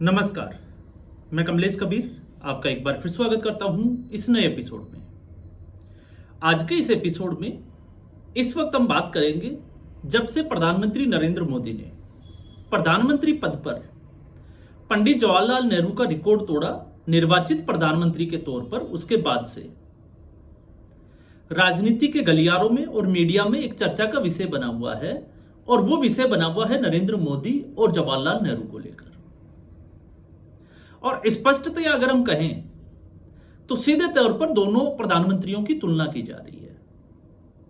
नमस्कार। मैं कमलेश कबीर आपका एक बार फिर स्वागत करता हूं इस नए एपिसोड में। आज के इस एपिसोड में इस वक्त हम बात करेंगे जब से प्रधानमंत्री नरेंद्र मोदी ने प्रधानमंत्री पद पर पंडित जवाहरलाल नेहरू का रिकॉर्ड तोड़ा निर्वाचित प्रधानमंत्री के तौर पर, उसके बाद से राजनीति के गलियारों में और मीडिया में एक चर्चा का विषय बना हुआ है, और वो विषय बना हुआ है नरेंद्र मोदी और जवाहरलाल नेहरू को लेकर। और स्पष्टतया अगर हम कहें तो सीधे तौर पर दोनों प्रधानमंत्रियों की तुलना की जा रही है।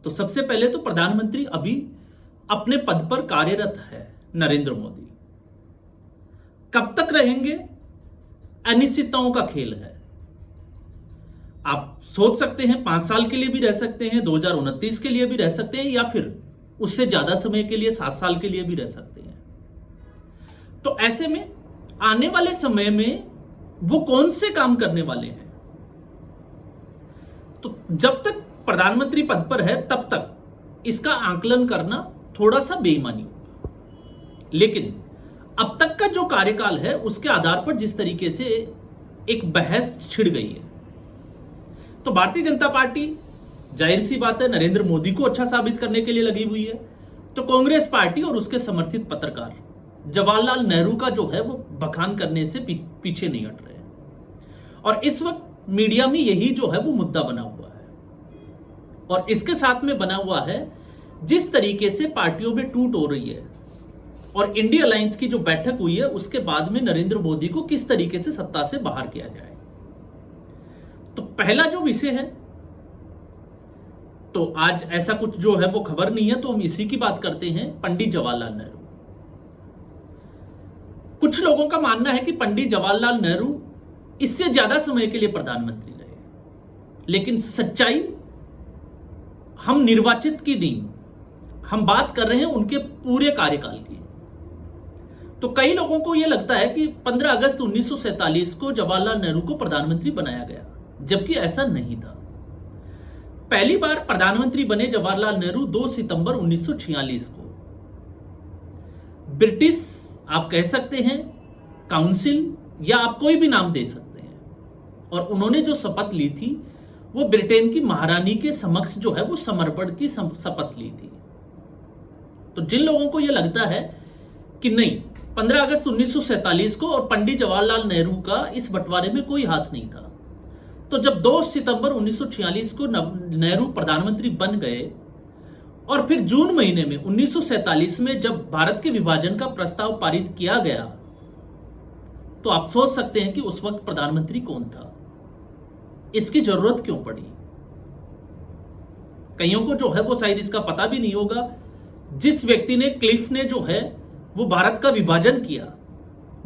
तो सबसे पहले तो प्रधानमंत्री अभी अपने पद पर कार्यरत है नरेंद्र मोदी। कब तक रहेंगे, अनिश्चितताओं का खेल है। आप सोच सकते हैं 5 साल के लिए भी रह सकते हैं, 2029 के लिए भी रह सकते हैं, या फिर उससे ज्यादा समय के लिए 7 साल के लिए भी रह सकते हैं। तो ऐसे में आने वाले समय में वो कौन से काम करने वाले हैं? तो जब तक प्रधानमंत्री पद पर है तब तक इसका आकलन करना थोड़ा सा बेईमानी होगा, लेकिन अब तक का जो कार्यकाल है उसके आधार पर जिस तरीके से एक बहस छिड़ गई है, तो भारतीय जनता पार्टी जाहिर सी बात है नरेंद्र मोदी को अच्छा साबित करने के लिए लगी हुई है। तो कांग्रेस पार्टी और उसके समर्थित पत्रकार जवाहरलाल नेहरू का जो है वो बखान करने से पीछे नहीं हट रहे हैं। और इस वक्त मीडिया में यही जो है वो मुद्दा बना हुआ है, और इसके साथ में बना हुआ है जिस तरीके से पार्टियों में टूट हो रही है, और इंडिया अलायंस की जो बैठक हुई है उसके बाद में नरेंद्र मोदी को किस तरीके से सत्ता से बाहर किया जाए। तो पहला जो विषय है, तो आज ऐसा कुछ जो है वो खबर नहीं है, तो हम इसी की बात करते हैं, पंडित जवाहरलाल नेहरू। कुछ लोगों का मानना है कि पंडित जवाहरलाल नेहरू इससे ज्यादा समय के लिए प्रधानमंत्री रहे, लेकिन सच्चाई हम निर्वाचित की नहीं, हम बात कर रहे हैं उनके पूरे कार्यकाल की। तो कई लोगों को यह लगता है कि 15 अगस्त 1947 को जवाहरलाल नेहरू को प्रधानमंत्री बनाया गया, जबकि ऐसा नहीं था। पहली बार प्रधानमंत्री बने जवाहरलाल नेहरू 2 सितंबर 1946 को। ब्रिटिश आप कह सकते हैं काउंसिल, या आप कोई भी नाम दे सकते हैं, और उन्होंने जो शपथ ली थी वो ब्रिटेन की महारानी के समक्ष जो है वो समर्पण की शपथ ली थी। तो जिन लोगों को यह लगता है कि नहीं 15 अगस्त 1947 को और पंडित जवाहरलाल नेहरू का इस बंटवारे में कोई हाथ नहीं था, तो जब 2 सितंबर 1946 को नेहरू प्रधानमंत्री बन गए, और फिर जून महीने में 1947 में जब भारत के विभाजन का प्रस्ताव पारित किया गया, तो आप सोच सकते हैं कि उस वक्त प्रधानमंत्री कौन था, इसकी जरूरत क्यों पड़ी। कईयों को जो है वो शायद इसका पता भी नहीं होगा। जिस व्यक्ति ने, क्लिफ ने जो है वो भारत का विभाजन किया,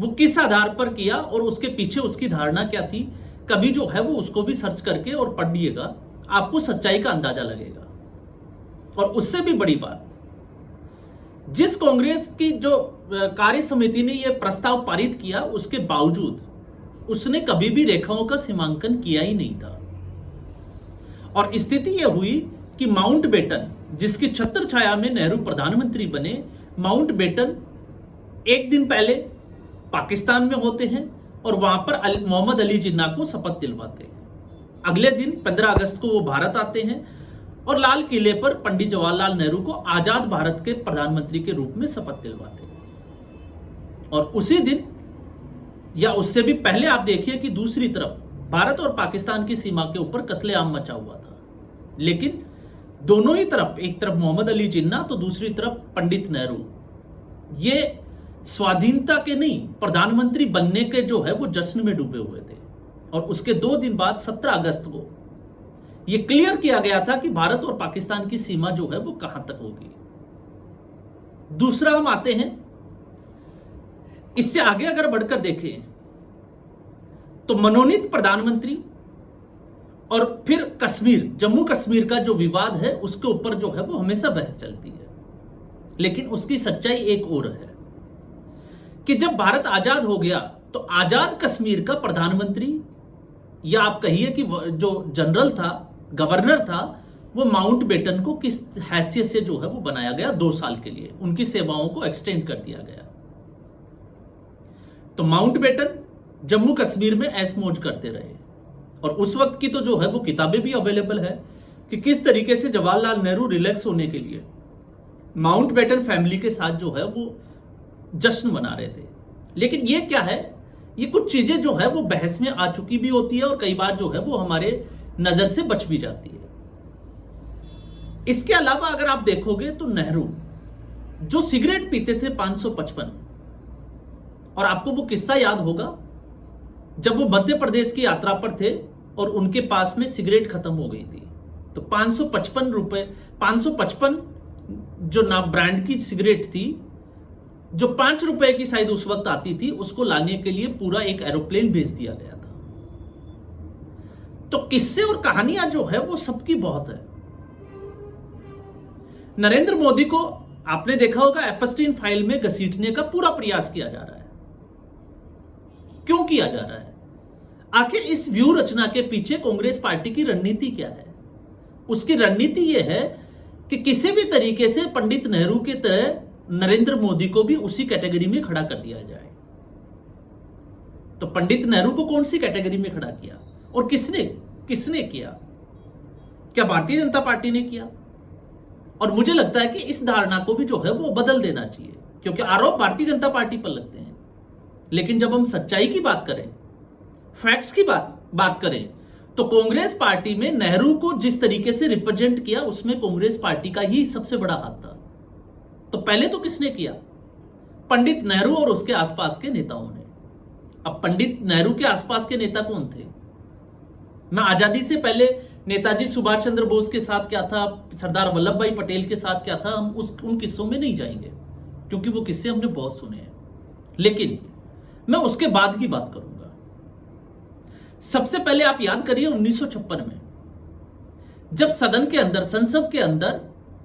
वो किस आधार पर किया और उसके पीछे उसकी धारणा क्या थी, कभी जो है वो उसको भी सर्च करके और पढ़िएगा, आपको सच्चाई का अंदाजा लगेगा। और उससे भी बड़ी बात, जिस कांग्रेस की जो कार्य समिति ने यह प्रस्ताव पारित किया, उसके बावजूद उसने कभी भी रेखाओं का सीमांकन किया ही नहीं था। और स्थिति यह हुई कि माउंटबेटन, जिसकी छत्र छाया में नेहरू प्रधानमंत्री बने, माउंटबेटन एक दिन पहले पाकिस्तान में होते हैं और वहां पर मोहम्मद अली जिन्ना को शपथ दिलवाते हैं। अगले दिन 15 अगस्त को वो भारत आते हैं और लाल किले पर पंडित जवाहरलाल नेहरू को आजाद भारत के प्रधानमंत्री के रूप में शपथ दिलवाते हैं। और उसी दिन या उससे भी पहले आप देखिए कि दूसरी तरफ भारत और पाकिस्तान की सीमा के ऊपर कत्लेआम मचा हुआ था, लेकिन दोनों ही तरफ, एक तरफ मोहम्मद अली जिन्ना तो दूसरी तरफ पंडित नेहरू, ये स्वाधीनता के नहीं प्रधानमंत्री बनने के जो है वो जश्न में डूबे हुए थे। और उसके 2 दिन बाद 17 अगस्त को यह क्लियर किया गया था कि भारत और पाकिस्तान की सीमा जो है वो कहां तक होगी। दूसरा हम आते हैं, इससे आगे अगर बढ़कर देखें तो मनोनीत प्रधानमंत्री और फिर कश्मीर, जम्मू कश्मीर का जो विवाद है उसके ऊपर जो है वो हमेशा बहस चलती है, लेकिन उसकी सच्चाई एक और है कि जब भारत आजाद हो गया तो आजाद कश्मीर का प्रधानमंत्री, या आप कहिए कि जो जनरल था, गवर्नर था, वो माउंटबेटन को किस हैसियत से जो है वो बनाया गया 2 साल के लिए, उनकी सेवाओं को एक्सटेंड कर दिया गया। तो माउंटबेटन जम्मू कश्मीर में ऐश मौज करते रहे। और उस वक्त की तो जो है वो किताबें भी अवेलेबल है कि किस तरीके से जवाहरलाल नेहरू रिलैक्स होने के लिए माउंटबेटन फैमिली के साथ जो है वो जश्न मना रहे थे। लेकिन ये क्या है, ये कुछ चीजें जो है वो बहस में आ चुकी भी होती है और कई बार जो है वो हमारे नजर से बच भी जाती है। इसके अलावा अगर आप देखोगे तो नेहरू जो सिगरेट पीते थे 555, और आपको वो किस्सा याद होगा जब वो मध्य प्रदेश की यात्रा पर थे और उनके पास में सिगरेट खत्म हो गई थी, तो 555 जो ना ब्रांड की सिगरेट थी, जो 5 रुपए की शायद उस वक्त आती थी, उसको लाने के लिए पूरा एक एरोप्लेन भेज दिया गया था। तो किस्से और कहानियां जो है वो सबकी बहुत है। नरेंद्र मोदी को आपने देखा होगा एपस्टीन फाइल में घसीटने का पूरा प्रयास किया जा रहा है। क्यों किया जा रहा है? आखिर इस व्यू रचना के पीछे कांग्रेस पार्टी की रणनीति क्या है? उसकी रणनीति यह है कि किसी भी तरीके से पंडित नेहरू के तरह नरेंद्र मोदी को भी उसी कैटेगरी में खड़ा कर दिया जाए। तो पंडित नेहरू को कौन सी कैटेगरी में खड़ा किया और किसने किया? क्या भारतीय जनता पार्टी ने किया? और मुझे लगता है कि इस धारणा को भी जो है वो बदल देना चाहिए, क्योंकि आरोप भारतीय जनता पार्टी पर लगते हैं, लेकिन जब हम सच्चाई की बात करें, फैक्ट्स की बात करें, तो कांग्रेस पार्टी में नेहरू को जिस तरीके से रिप्रेजेंट किया उसमें कांग्रेस पार्टी का ही सबसे बड़ा हाथ था। तो पहले तो किसने किया? पंडित नेहरू और उसके आसपास के नेताओं ने। अब पंडित नेहरू के आसपास के नेता कौन थे? मैं आजादी से पहले नेताजी सुभाष चंद्र बोस के साथ क्या था, सरदार वल्लभ भाई पटेल के साथ क्या था, हम उन किस्सों में नहीं जाएंगे क्योंकि वो किस्से हमने बहुत सुने हैं। लेकिन मैं उसके बाद की बात करूंगा। सबसे पहले आप याद करिए 1956 में जब संसद के अंदर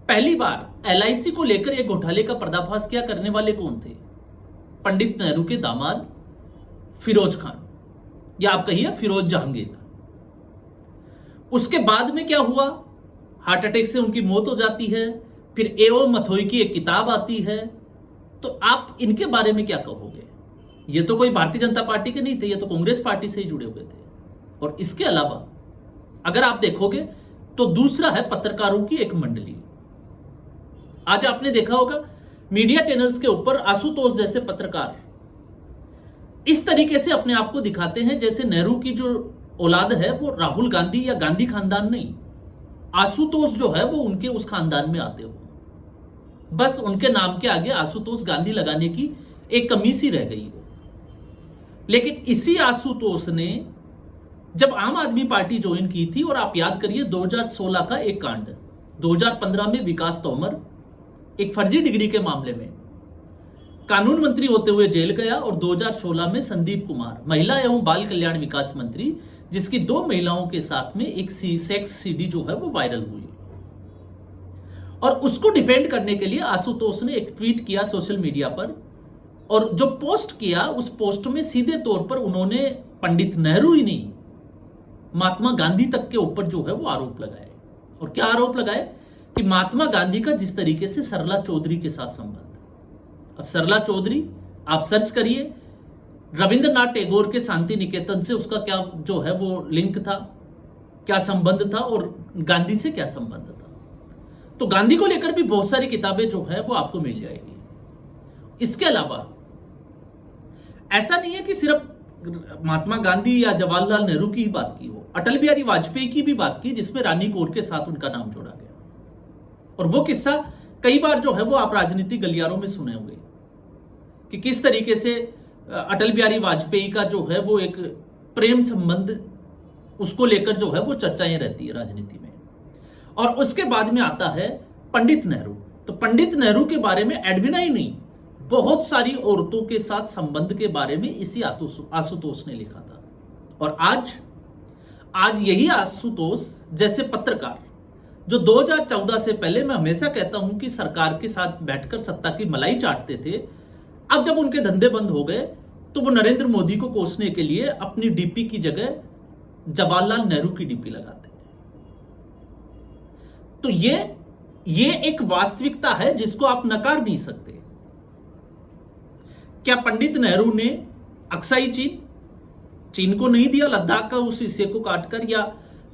पहली बार एलआईसी को लेकर एक घोटाले का पर्दाफाश किया, करने वाले कौन थे? पंडित नेहरू के दामाद फिरोज खान, या आप कहिए फिरोज जहांगीर। उसके बाद में क्या हुआ? हार्ट अटैक से उनकी मौत हो जाती है। फिर एओ मथोई की एक किताब आती है। तो आप इनके बारे में क्या कहोगे? ये तो कोई भारतीय जनता पार्टी के नहीं थे, ये तो कांग्रेस पार्टी से ही जुड़े हुए थे। और इसके अलावा अगर आप देखोगे तो दूसरा है पत्रकारों की एक मंडली। आज आपने देखा होगा मीडिया चैनल्स के ऊपर आशुतोष जैसे पत्रकार इस तरीके से अपने आप को दिखाते हैं जैसे नेहरू की जो औलाद है वो राहुल गांधी या गांधी खानदान नहीं, आशुतोष जो है वो उनके उस खानदान में आते हो। बस उनके नाम के आगे आशुतोष गांधी लगाने की एक कमी सी रह गई हो। लेकिन इसी आशुतोष ने जब आम आदमी पार्टी ज्वाइन की थी, और आप याद करिए 2016 का एक कांड, 2015 में विकास तोमर एक फर्जी डिग्री के मामले में कानून मंत्री होते हुए जेल गया, और 2016 में संदीप कुमार महिला एवं बाल कल्याण विकास मंत्री, जिसकी 2 महिलाओं के साथ में एक सेक्स सीडी जो है वो वायरल हुई, और उसको डिफेंड करने के लिए आशुतोष ने एक ट्वीट किया सोशल मीडिया पर, और जो पोस्ट किया उस पोस्ट में सीधे तौर पर उन्होंने पंडित नेहरू ही नहीं महात्मा गांधी तक के ऊपर जो है वो आरोप लगाए। और क्या आरोप लगाए? कि महात्मा गांधी का जिस तरीके से सरला चौधरी के साथ संबंध। अब सरला चौधरी आप सर्च करिए, रविंद्रनाथ टैगोर के शांति निकेतन से उसका क्या जो है वो लिंक था, क्या संबंध था, और गांधी से क्या संबंध था। तो गांधी को लेकर भी बहुत सारी किताबें जो है वो आपको मिल जाएगी। इसके अलावा ऐसा नहीं है कि सिर्फ महात्मा गांधी या जवाहरलाल नेहरू की ही बात की हो, अटल बिहारी वाजपेयी की भी बात की, जिसमें रानी कौर के साथ उनका नाम जोड़ा गया। और वो किस्सा कई बार जो है वो आप राजनीतिक गलियारों में सुने होंगे कि किस तरीके से अटल बिहारी वाजपेयी का जो है वो एक प्रेम संबंध, उसको लेकर जो है वो चर्चाएं रहती है राजनीति में। और उसके बाद में आता है पंडित नेहरू। तो पंडित नेहरू के बारे में एडविना ही नहीं, बहुत सारी औरतों के साथ संबंध के बारे में इसी आशुतोष ने लिखा था। और आज यही आशुतोष जैसे पत्रकार जो 2014 से पहले, मैं हमेशा कहता हूं कि सरकार के साथ बैठकर सत्ता की मलाई चाटते थे, अब जब उनके धंधे बंद हो गए तो वो नरेंद्र मोदी को कोसने के लिए अपनी डीपी की जगह जवाहरलाल नेहरू की डीपी लगाते। तो ये एक वास्तविकता है जिसको आप नकार नहीं सकते। क्या पंडित नेहरू ने अक्साई चीन, चीन को नहीं दिया लद्दाख का उस हिस्से को काटकर, या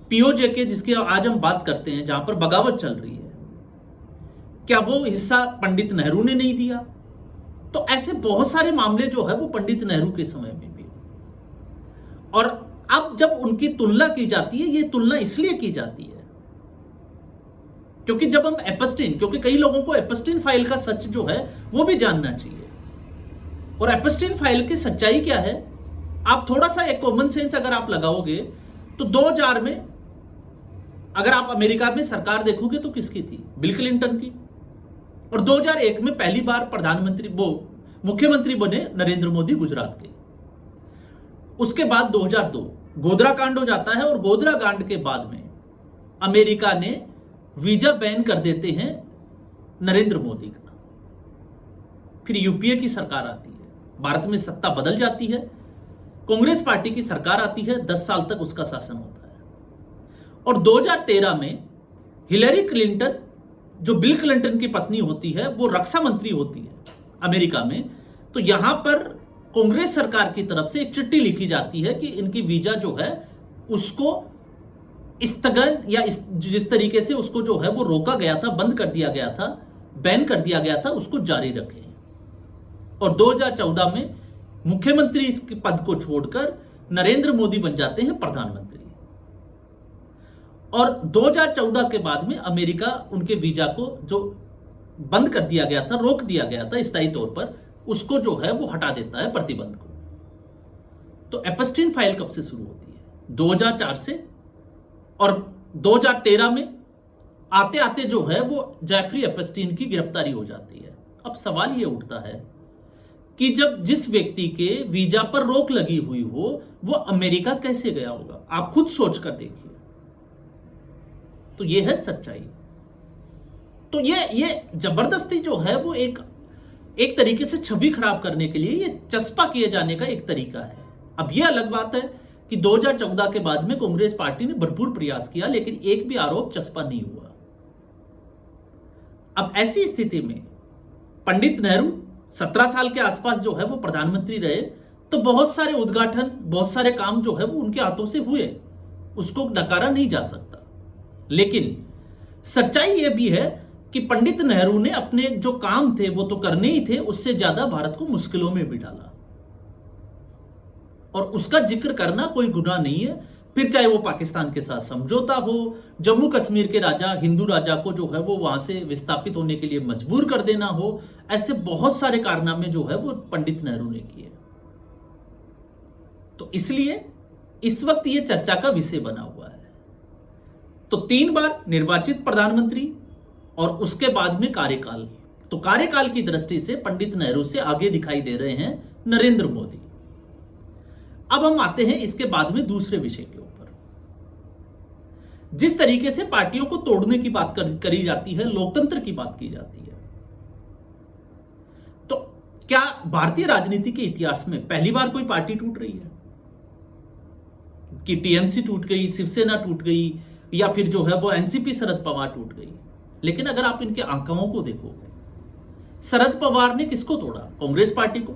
पीओजेके जिसकी आज हम बात करते हैं जहां पर बगावत चल रही है, क्या वो हिस्सा पंडित नेहरू ने नहीं दिया? तो ऐसे बहुत सारे मामले जो है वो पंडित नेहरू के समय में भी। और अब जब उनकी तुलना की जाती है, ये तुलना इसलिए की जाती है क्योंकि जब हम एपस्टीन, क्योंकि कई लोगों को एपस्टीन फाइल का सच जो है वो भी जानना चाहिए। और एपस्टीन फाइल की सच्चाई क्या है, आप थोड़ा सा एक कॉमन सेंस अगर आप लगाओगे तो 2000 में अगर आप अमेरिका में सरकार देखोगे तो किसकी थी? बिल क्लिंटन की। और 2001 में पहली बार मुख्यमंत्री बने नरेंद्र मोदी गुजरात के। उसके बाद 2002 गोधरा कांड हो जाता है, और गोधरा कांड के बाद में अमेरिका ने वीजा बैन कर देते हैं नरेंद्र मोदी का। फिर यूपीए की सरकार आती है, भारत में सत्ता बदल जाती है, कांग्रेस पार्टी की सरकार आती है, 10 साल तक उसका शासन होता है। और 2013 में हिलरी क्लिंटन, जो बिल क्लिंटन की पत्नी होती है, वो रक्षा मंत्री होती है अमेरिका में। तो यहां पर कांग्रेस सरकार की तरफ से एक चिट्ठी लिखी जाती है कि इनकी वीजा जो है उसको स्थगन, या जिस तरीके से उसको जो है वो रोका गया था, बंद कर दिया गया था, बैन कर दिया गया था, उसको जारी रखें। और 2014 में मुख्यमंत्री इस पद को छोड़कर नरेंद्र मोदी बन जाते हैं प्रधानमंत्री। और 2014 के बाद में अमेरिका उनके वीजा को जो बंद कर दिया गया था, रोक दिया गया था स्थायी तौर पर, उसको जो है वो हटा देता है, प्रतिबंध को। तो एपस्टीन फाइल कब से शुरू होती है? 2004 से। और 2013 में आते आते जो है वो जेफरी एपस्टीन की गिरफ्तारी हो जाती है। अब सवाल ये उठता है कि जब जिस व्यक्ति के वीजा पर रोक लगी हुई हो वो अमेरिका कैसे गया होगा? आप खुद सोच कर देखिए। तो ये है सच्चाई। तो ये जबरदस्ती जो है वो एक तरीके से छवि खराब करने के लिए ये चस्पा किए जाने का एक तरीका है। अब ये अलग बात है कि 2014 के बाद में कांग्रेस पार्टी ने भरपूर प्रयास किया, लेकिन एक भी आरोप चस्पा नहीं हुआ। अब ऐसी स्थिति में पंडित नेहरू 17 साल के आसपास जो है वो प्रधानमंत्री रहे, तो बहुत सारे उद्घाटन, बहुत सारे काम जो है वो उनके हाथों से हुए, उसको नकारा नहीं जा सकता। लेकिन सच्चाई यह भी है कि पंडित नेहरू ने अपने जो काम थे वो तो करने ही थे, उससे ज्यादा भारत को मुश्किलों में भी डाला, और उसका जिक्र करना कोई गुनाह नहीं है। फिर चाहे वो पाकिस्तान के साथ समझौता हो, जम्मू कश्मीर के राजा, हिंदू राजा को जो है वो वहां से विस्थापित होने के लिए मजबूर कर देना हो, ऐसे बहुत सारे कारनामे जो है वो पंडित नेहरू ने किए। तो इसलिए इस वक्त ये चर्चा का विषय बना हुआ है। तो 3 बार निर्वाचित प्रधानमंत्री और उसके बाद में कार्यकाल, तो कार्यकाल की दृष्टि से पंडित नेहरू से आगे दिखाई दे रहे हैं नरेंद्र मोदी। अब हम आते हैं इसके बाद में दूसरे विषय के ऊपर। जिस तरीके से पार्टियों को तोड़ने की बात करी जाती है, लोकतंत्र की बात की जाती है, तो क्या भारतीय राजनीति के इतिहास में पहली बार कोई पार्टी टूट रही है? कि टीएमसी टूट गई, शिवसेना टूट गई, या फिर जो है वो एनसीपी शरद पवार टूट गई। लेकिन अगर आप इनके आंकड़ों को देखोगे, शरद पवार ने किसको तोड़ा? कांग्रेस पार्टी को।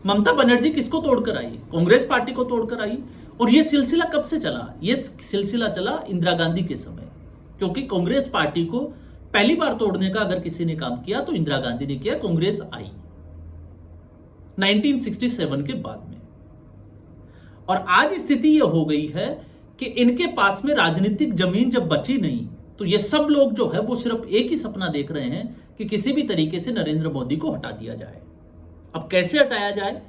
ममता बनर्जी किसको तोड़कर आई? कांग्रेस पार्टी को तोड़कर आई। और यह सिलसिला कब से चला? यह सिलसिला चला इंदिरा गांधी के समय, क्योंकि कांग्रेस पार्टी को पहली बार तोड़ने का अगर किसी ने काम किया तो इंदिरा गांधी ने किया। कांग्रेस आई 1967 के बाद में। और आज स्थिति यह हो गई है कि इनके पास में राजनीतिक जमीन जब बची नहीं, तो ये सब लोग जो है वो सिर्फ एक ही सपना देख रहे हैं कि किसी भी तरीके से नरेंद्र मोदी को हटा दिया जाए। अब कैसे हटाया जाए?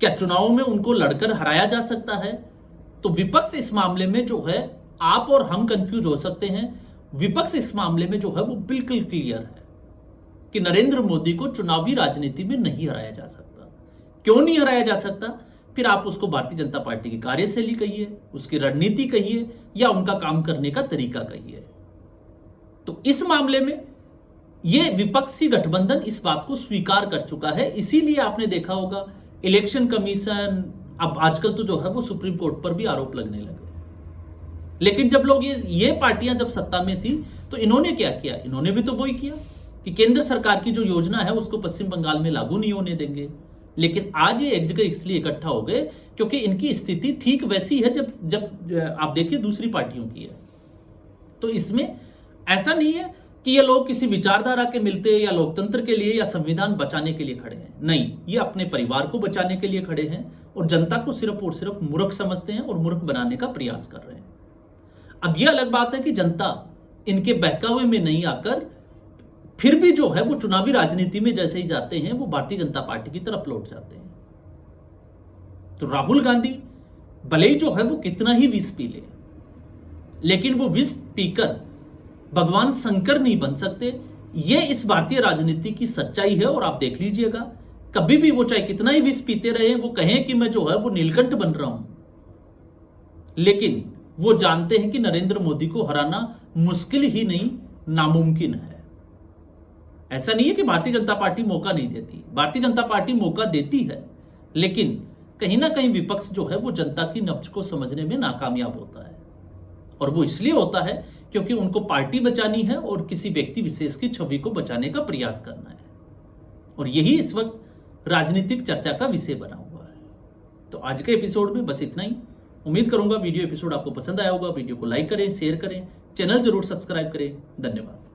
क्या चुनाव में उनको लड़कर हराया जा सकता है? तो विपक्ष इस मामले में जो है, आप और हम कंफ्यूज हो सकते हैं, विपक्ष इस मामले में जो है वो बिल्कुल क्लियर है कि नरेंद्र मोदी को चुनावी राजनीति में नहीं हराया जा सकता। क्यों नहीं हराया जा सकता? फिर आप उसको भारतीय जनता पार्टी की कार्यशैली कहिए, उसकी रणनीति कहिए, या उनका काम करने का तरीका कहिए। तो इस मामले में यह विपक्षी गठबंधन इस बात को स्वीकार कर चुका है। इसीलिए आपने देखा होगा इलेक्शन कमीशन, अब आजकल तो जो है वो सुप्रीम कोर्ट पर भी आरोप लगने लगे। लेकिन जब लोग ये पार्टियां जब सत्ता में थी तो इन्होंने क्या किया? इन्होंने भी तो वही किया कि केंद्र सरकार की जो योजना है उसको पश्चिम बंगाल में लागू नहीं होने देंगे, लेकिन आज ये एक जगह इसलिए इकट्ठा हो गए क्योंकि इनकी स्थिति ठीक वैसी है जब जब आप देखिए दूसरी पार्टियों की है। तो इसमें ऐसा नहीं है कि ये लोग किसी विचारधारा के मिलते या लोकतंत्र के लिए या संविधान बचाने के लिए खड़े हैं। नहीं, ये अपने परिवार को बचाने के लिए खड़े हैं और जनता को सिर्फ और सिर्फ मूर्ख समझते हैं और मूर्ख बनाने का प्रयास कर रहे हैं। अब यह अलग बात है कि जनता इनके बहकावे में नहीं आकर फिर भी जो है वो चुनावी राजनीति में जैसे ही जाते हैं वो भारतीय जनता पार्टी की तरफ लौट जाते हैं। तो राहुल गांधी भले ही जो है वो कितना ही विष पी ले, लेकिन वो विष पीकर भगवान शंकर नहीं बन सकते। ये इस भारतीय राजनीति की सच्चाई है। और आप देख लीजिएगा, कभी भी वो चाहे कितना ही विष पीते रहे, वो कहें कि मैं जो है वो नीलकंठ बन रहा हूं, लेकिन वो जानते हैं कि नरेंद्र मोदी को हराना मुश्किल ही नहीं, नामुमकिन है। ऐसा नहीं है कि भारतीय जनता पार्टी मौका नहीं देती, भारतीय जनता पार्टी मौका देती है, लेकिन कहीं ना कहीं विपक्ष जो है वो जनता की नब्ज को समझने में नाकामयाब होता है। और वो इसलिए होता है क्योंकि उनको पार्टी बचानी है और किसी व्यक्ति विशेष की छवि को बचाने का प्रयास करना है। और यही इस वक्त राजनीतिक चर्चा का विषय बना हुआ है। तो आज के एपिसोड में बस इतना ही। उम्मीद करूंगा वीडियो एपिसोड आपको पसंद आया होगा। वीडियो को लाइक करें, शेयर करें, चैनल जरूर सब्सक्राइब करें। धन्यवाद।